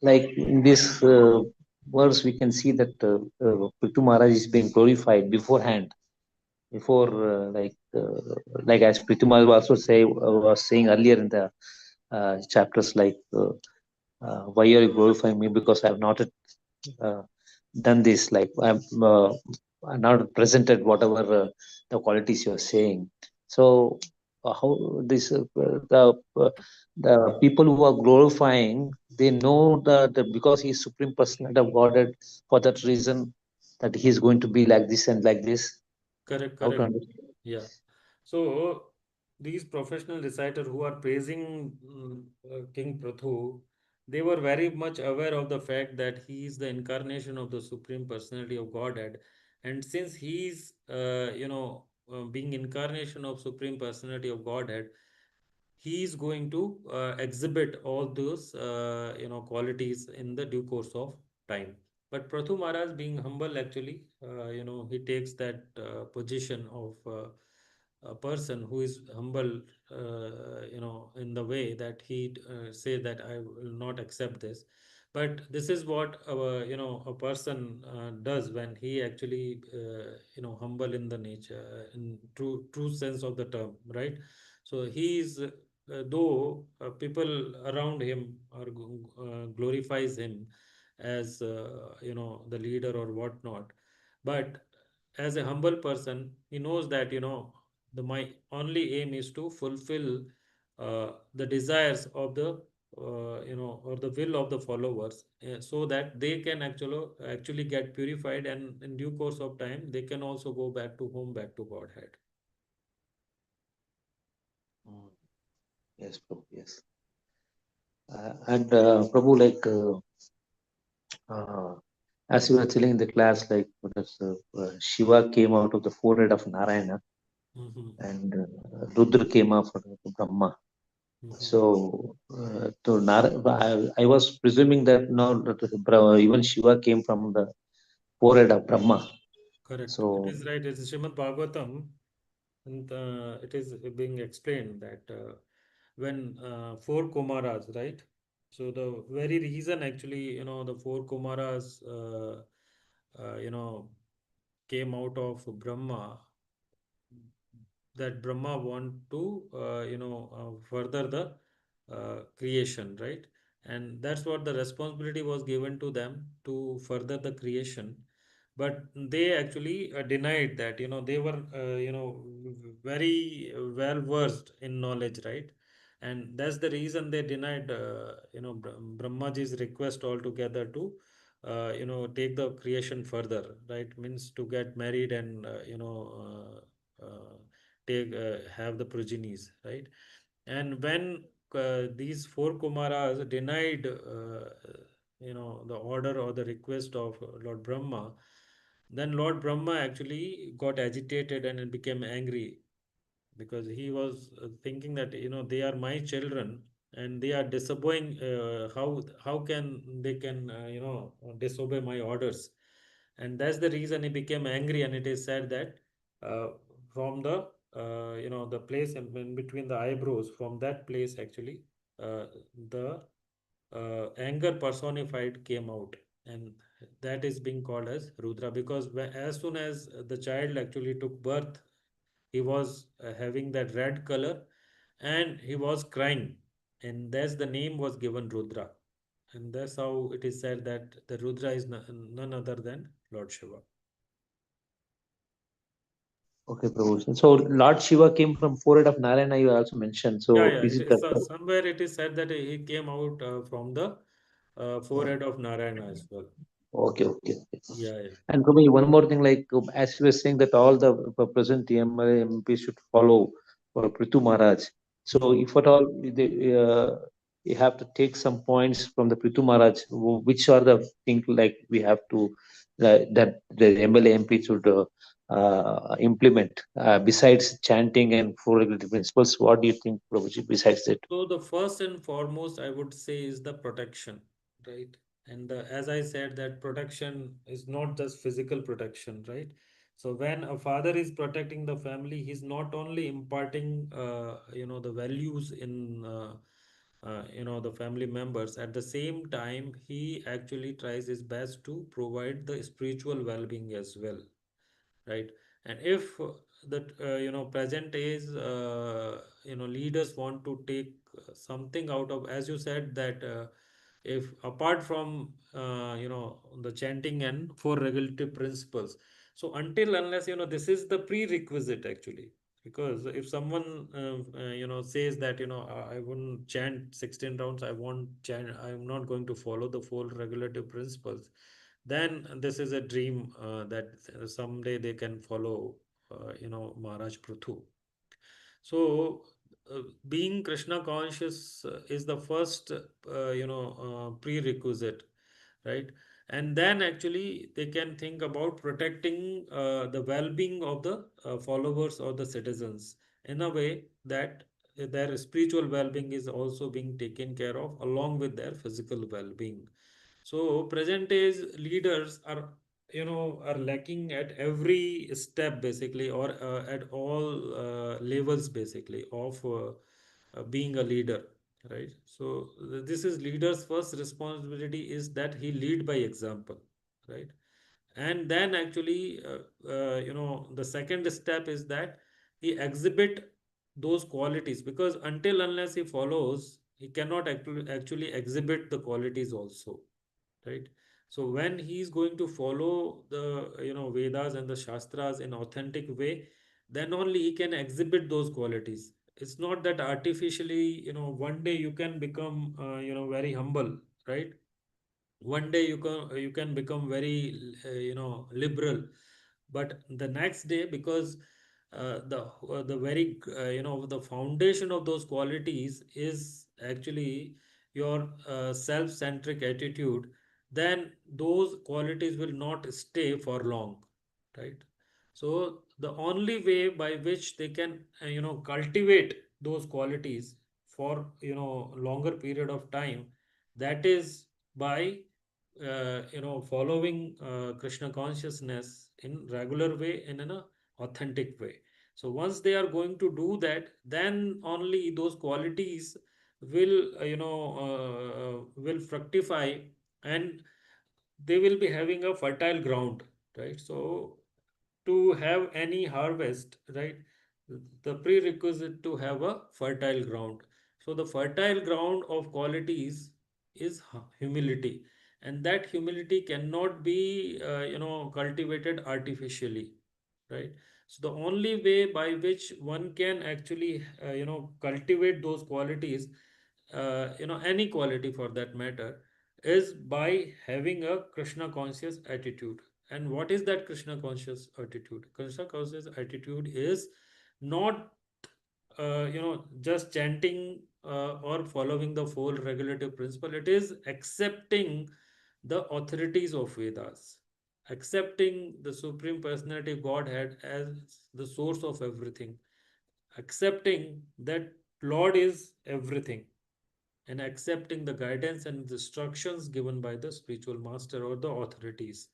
like in this verse, we can see that Prithu Maharaj is being glorified beforehand, before like as Prithu Maharaj also was saying earlier in the chapters, like why are you glorifying me? Because I have not uh, done this. Like I'm not presented whatever the qualities you're saying. So how this the people who are glorifying, they know that because he is supreme personality of Godhead, for that reason that he is going to be like this and like this. Correct, How to correct. understand? Yeah. So these professional reciters who are praising King Prathu, they were very much aware of the fact that he is the incarnation of the Supreme Personality of Godhead. And since he is, being incarnation of Supreme Personality of Godhead, he is going to exhibit all those qualities in the due course of time. But Prathu Maharaj, being humble, actually, he takes that position of a person who is humble, in the way that he say that I will not accept this. But this is what a person does when he actually humble in the nature, in true sense of the term, right? So he is, though people around him are glorifies him as the leader or whatnot, but as a humble person, he knows that the my only aim is to fulfill the desires of the or the will of the followers, so that they can actually get purified, and in due course of time they can also go back to home, back to Godhead. Mm, yes, Prabhu. Yes, and Prabhu, like uh, as you were telling in the class, like Shiva came out of the forehead of Narayana, Hmm. and Rudra came out of Brahma. Hmm. So, I was presuming that no, that even Shiva came from the forehead of Brahma. Correct. It So, is right. It's Srimad Bhagavatam, and it is being explained that when four Kumaras, right? So the very reason, actually, the four Kumaras, came out of Brahma, that Brahma want to further the creation, right? And that's what the responsibility was given to them, to further the creation. But they actually denied that. They were very well versed in knowledge, right? And that's the reason they denied Brahmaji's request altogether to take the creation further, right? Means to get married and take have the progenies, right? And when these four Kumaras denied the order or the request of Lord Brahma, then Lord Brahma actually got agitated and became angry, because he was thinking that they are my children and they are disobeying. How can they can disobey my orders? And that's the reason he became angry. And it is said that uh, from the the place in between the eyebrows, from that place actually the anger personified came out, and that is being called as Rudra, because as soon as the child actually took birth, he was having that red color and he was crying, and that's the name was given Rudra. And that's how it is said that the Rudra is none other than Lord Shiva. okay, Prabhu. So, Lord Shiva came from forehead of Narayana, you also mentioned. Yeah, So, yeah. is It it is correct? somewhere it is said that he came out from the forehead of Narayana as well. Okay, okay, okay. Yeah, yeah. And Prabhu, one more thing, like as you were saying that all the present MLA MP should follow for Prithu Maharaj. So, Hmm. if at all you have to take some points from the Prithu Maharaj, which are the things like we have to that the MLA MP should implement besides chanting and four regulative principles? What do you think, Prabhuji, besides that? So the first and foremost, I would say, is the protection, right? And as I said, that protection is not just physical protection, right? So when a father is protecting the family, he's not only imparting, the values in, the family members. At the same time, he actually tries his best to provide the spiritual well-being as well, right? And if that present is leaders want to take something out of, as you said, that if apart from the chanting and four regulative principles, so until unless this is the prerequisite actually, because if someone says that I wouldn't chant 16 rounds, I won't chant, I'm not going to follow the four regulative principles, then this is a dream that someday they can follow Maharaj Prithu. So being Krishna conscious is the first prerequisite, right? And then actually they can think about protecting the well-being of the followers or the citizens in a way that their spiritual well-being is also being taken care of along with their physical well-being. So present age leaders are lacking at every step basically, or at all levels basically of being a leader, right? So this is leader's first responsibility, is that he lead by example, right? And then actually the second step is that he exhibit those qualities, because until unless he follows, he cannot actually exhibit the qualities also, right? So when he is going to follow the Vedas and the Shastras in authentic way, then only he can exhibit those qualities. It's not that artificially, one day you can become very humble, right? One day you can become very liberal, but the next day, because the very the foundation of those qualities is actually your self-centric attitude, then those qualities will not stay for long, right? So the only way by which they can cultivate those qualities for longer period of time, that is by following Krishna consciousness in regular way and in a authentic way. So once they are going to do that, then only those qualities will fructify, and they will be having a fertile ground, right? So to have any harvest, right, the prerequisite to have a fertile ground. So the fertile ground of qualities is humility, and that humility cannot be cultivated artificially, right? So the only way by which one can actually cultivate those qualities, any quality for that matter, is by having a Krishna conscious attitude. And what is that Krishna conscious attitude? Krishna conscious attitude is not just chanting or following the four regulative principle. It is accepting the authorities of Vedas, accepting the Supreme Personality of Godhead as the source of everything, accepting that Lord is everything, and accepting the guidance and instructions given by the spiritual master or the authorities.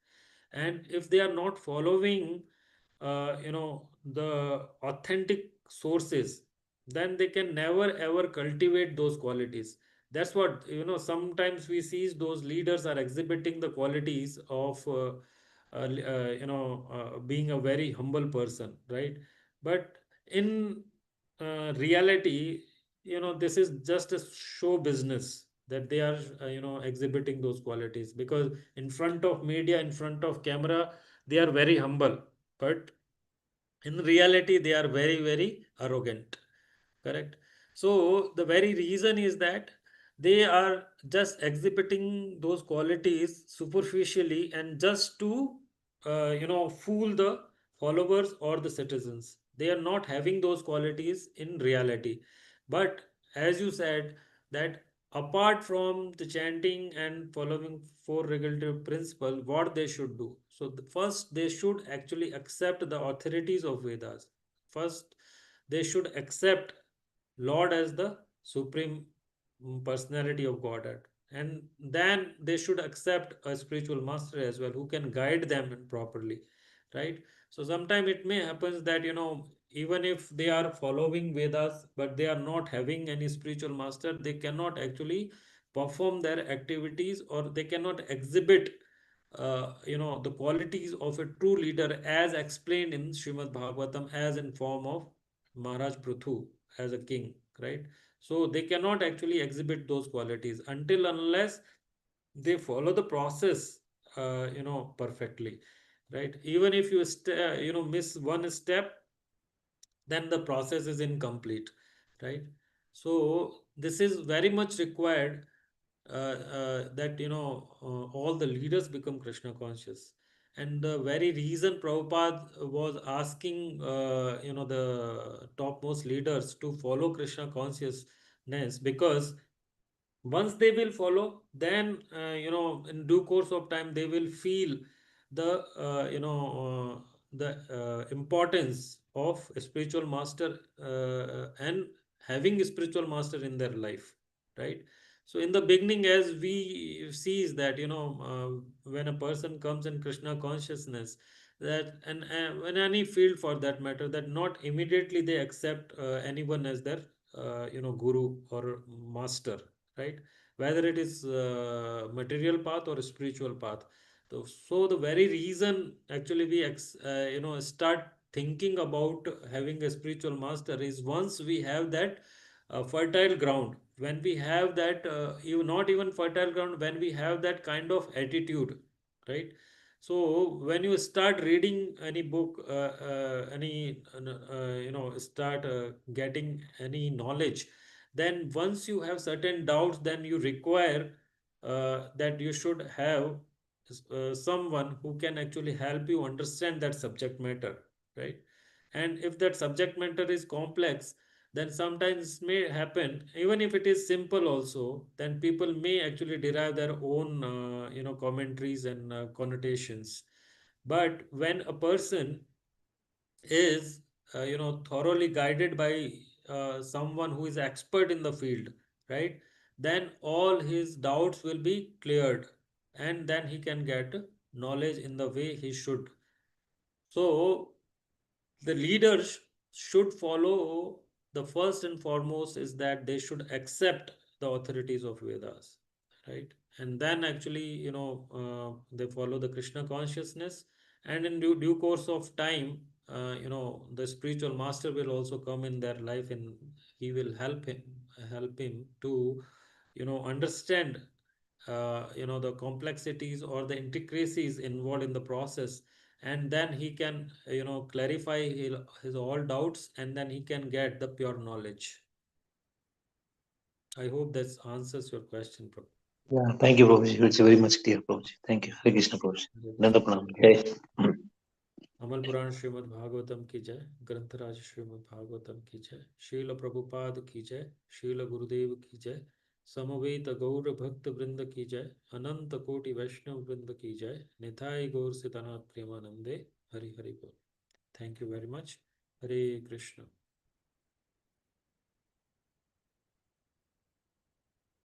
And if they are not following the authentic sources, then they can never ever cultivate those qualities. That's what sometimes we see, those leaders are exhibiting the qualities of being a very humble person, right? But in reality, this is just a show business, that they are exhibiting those qualities, because in front of media, in front of camera, they are very humble, but in reality they are very very arrogant, correct? So the very reason is that they are just exhibiting those qualities superficially, and just to fool the followers or the citizens. They are not having those qualities in reality. But as you said, that apart from the chanting and following four regulative principles, what they should do? So first they should actually accept the authorities of Vedas. First they should accept Lord as the supreme personality of Godhead. And then they should accept a spiritual master as well, who can guide them properly, right? So sometimes it may happen that, even if they are following Vedas, but they are not having any spiritual master, they cannot actually perform their activities, or they cannot exhibit, the qualities of a true leader as explained in Srimad Bhagavatam, as in form of Maharaj Prithu as a king, right? So they cannot actually exhibit those qualities until unless they follow the process, perfectly, right? Even if you miss one step, then the process is incomplete, right? So this is very much required, that all the leaders become Krishna conscious. And the very reason Prabhupada was asking the topmost leaders to follow Krishna consciousness, because once they will follow, then in due course of time they will feel the importance of a spiritual master, and having a spiritual master in their life, right? So in the beginning, as we see, is that when a person comes in Krishna consciousness, that, and in any field for that matter, that not immediately they accept anyone as their guru or master, right? Whether it is material path or spiritual path. So the very reason actually we start thinking about having a spiritual master is, once we have that fertile ground, when we have that, even not even fertile ground, when we have that kind of attitude, right? So when you start reading any book, any start getting any knowledge, then once you have certain doubts, then you require that you should have someone who can actually help you understand that subject matter, right? And if that subject matter is complex, then sometimes may happen, even if it is simple also, then people may actually derive their own commentaries and connotations. But when a person is thoroughly guided by someone who is expert in the field, right, then all his doubts will be cleared, and then he can get knowledge in the way he should. So the leaders should follow, the first and foremost is that they should accept the authorities of Vedas, right? And then actually they follow the Krishna consciousness, and in due course of time, the spiritual master will also come in their life, and he will help him to understand the complexities or the intricacies involved in the process, and then he can clarify his all doubts, and then he can get the pure knowledge. I hope that answers your question, bro. Yeah, thank you, Prabhuji. It's very much clear, Prabhuji. Thank you. Hare Krishna, Prabhuji. Hare Nanda Krishna. Pranam. Jai. अमल पुराण श्रीमद् भागवतम की जय, ग्रंथराज श्रीमद् भागवतम की जय, शील प्रभुपाद की जय, शील गुरुदेव की जय, समवेत गौर भक्त वृंद की जय, अनंत कोटि वैष्णव वृंद की जय, निताय गौर सितनाथ प्रेमानंदे। हरि हरि बोल। Thank you very much. Hare Krishna.